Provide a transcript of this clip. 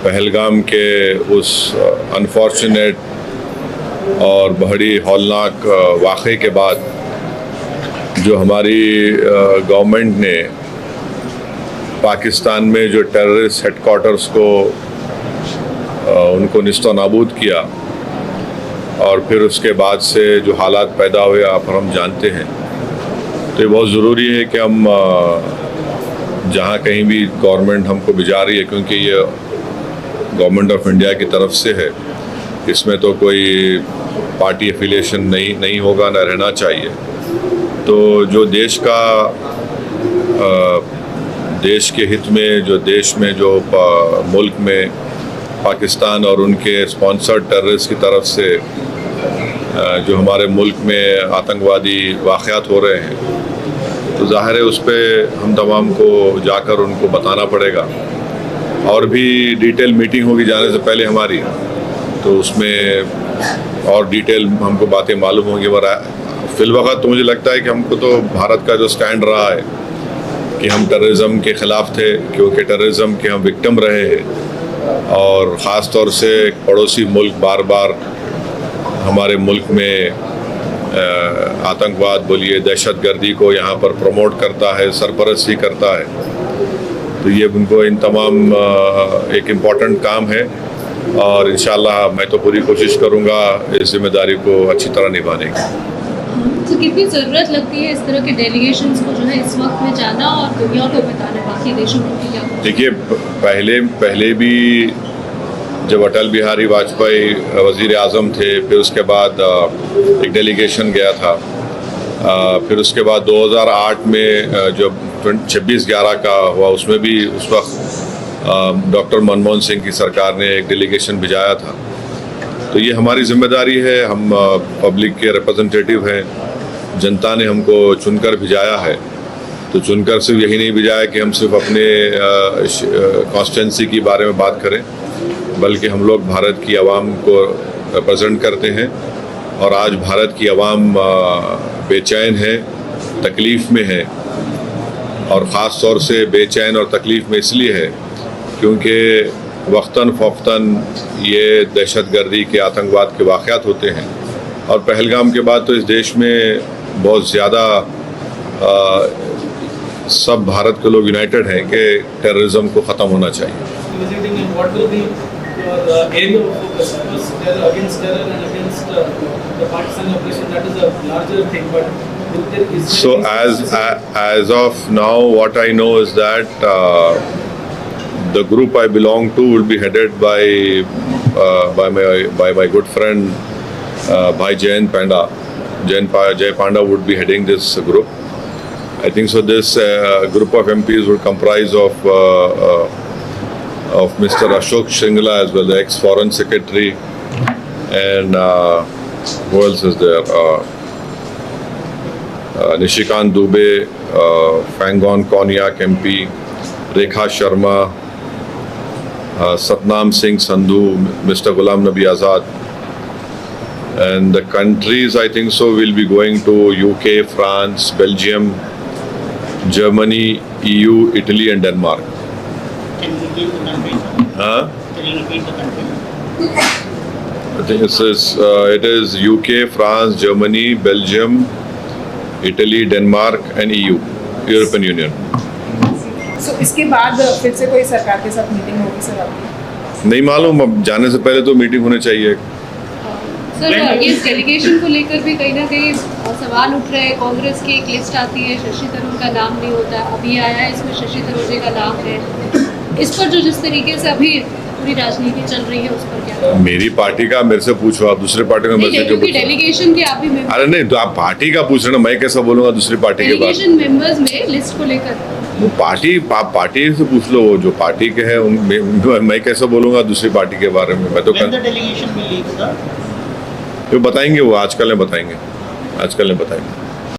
पहलगाम के उस अनफॉर्चुनेट और बड़ी हौलनाक वाक़े के बाद जो हमारी गवर्नमेंट ने पाकिस्तान में जो टेररिस्ट हेडक्वार्टर्स को उनको निस्तो नाबूद किया और फिर उसके बाद से जो हालात पैदा हुए आप और हम जानते हैं, तो ये बहुत ज़रूरी है कि हम जहाँ कहीं भी गवर्नमेंट हमको भिजा रही है, क्योंकि ये गवर्नमेंट ऑफ इंडिया की तरफ से है, इसमें तो कोई पार्टी एफिलिएशन नहीं होगा, ना रहना चाहिए। तो जो देश का देश के हित में जो मुल्क में पाकिस्तान और उनके स्पॉन्सर्ड टेररिस्ट की तरफ से जो हमारे मुल्क में आतंकवादी वाक़यात हो रहे हैं, तो ज़ाहिर है उस पर हम तमाम को जाकर उनको बताना पड़ेगा। और भी डिटेल मीटिंग होगी जाने से पहले हमारी, तो उसमें और डिटेल हमको बातें मालूम होंगी। फिलवक़्त तो मुझे लगता है कि हमको तो भारत का जो स्टैंड रहा है कि हम टेररिज्म के ख़िलाफ़ थे, क्योंकि टेररिज्म के हम विक्टिम रहे हैं और ख़ास तौर से पड़ोसी मुल्क बार बार हमारे मुल्क में आतंकवाद बोलिए, दहशतगर्दी को यहाँ पर प्रमोट करता है, सरपरस्ती करता है। तो ये उनको इन तमाम एक इम्पॉर्टेंट काम है और इंशाअल्लाह मैं तो पूरी कोशिश करूँगा इस जिम्मेदारी को अच्छी तरह निभाने की। तो कितनी ज़रूरत लगती है इस तरह के डेलीगेशंस को जो है इस वक्त में जाना और दुनिया को बताना, बाकी देशों को भी? क्या देखिए, पहले भी जब अटल बिहारी वाजपेयी वज़ीर आज़म थे, फिर उसके बाद एक डेलीगेशन गया था, फिर उसके बाद 2008 में जब 26/11 का हुआ, उसमें भी उस वक्त डॉक्टर मनमोहन सिंह की सरकार ने एक डेलीगेशन भिजाया था। तो ये हमारी जिम्मेदारी है, हम पब्लिक के रिप्रेजेंटेटिव हैं, जनता ने हमको चुनकर भिजाया है। तो चुनकर सिर्फ यही नहीं भिजाया कि हम सिर्फ अपने कॉन्स्टिट्यूंसी के बारे में बात करें, बल्कि हम लोग भारत की आवाम को रिप्रेजेंट करते हैं और आज भारत की आवाम बेचैन है, तकलीफ़ में है और ख़ास तौर से बेचैन और तकलीफ़ में इसलिए है क्योंकि वक्तन फ़ौक़्तन ये दहशतगर्दी के आतंकवाद के वाक़यात होते हैं और पहलगाम के बाद तो इस देश में बहुत ज़्यादा सब भारत के लोग यूनाइटेड हैं कि टेररिज्म को ख़त्म होना चाहिए। So as of now, what I know is that the group I belong to will be headed by my good friend Bhai Jay Panda would be heading this group. I think so. This group of MPs would comprise of Mr. Ashok Shringla as well, the ex-Foreign Secretary, and who else is there? Nishikant Dubey, Fangon Konyak MP, Rekha Sharma, Satnam Singh Sandhu, Mr. Ghulam Nabi Azad. And the countries, I think so, will be going to UK, France, Belgium, Germany, EU, Italy and Denmark. Can you repeat the country? Can you repeat the country? I think it is UK, France, Germany, Belgium, Italy, Denmark and EU, European Union. So इसके बाद फिर से कोई सरकार के साथ meeting होगी sir आपकी? नहीं मालूम, अब जाने से पहले तो मीटिंग होनी चाहिए। सर, इस डेलीगेशन को लेकर भी कहीं ना कहीं सवाल उठ रहे हैं। कांग्रेस की एक लिस्ट आती है, शशि थरूर का नाम नहीं होता, अभी आया है इसमें शशि थरूर जी का नाम है। इस पर जो जिस तरीके से अभी पूरी राजनीति चल रही है उस पर क्या? मेरी पार्टी का मेरे से पूछो, आप दूसरे पार्टी में नहीं, क्योंकि डेलीगेशन के आप भी मेंबर। अरे नहीं, तो आप पार्टी का पूछ रहे ना, मैं कैसा बोलूँगा दूसरी पार्टी के बारे में? डेलीगेशन मेंबर्स में लिस्ट को लेकर वो पार्टी से पूछ लो, वो जो पार्टी के हैं मैं कैसे बोलूँगा दूसरी पार्टी के बारे में? मैं तो डेलीगेशन में लीग सर बताएंगे, वो आजकल में बताएंगे।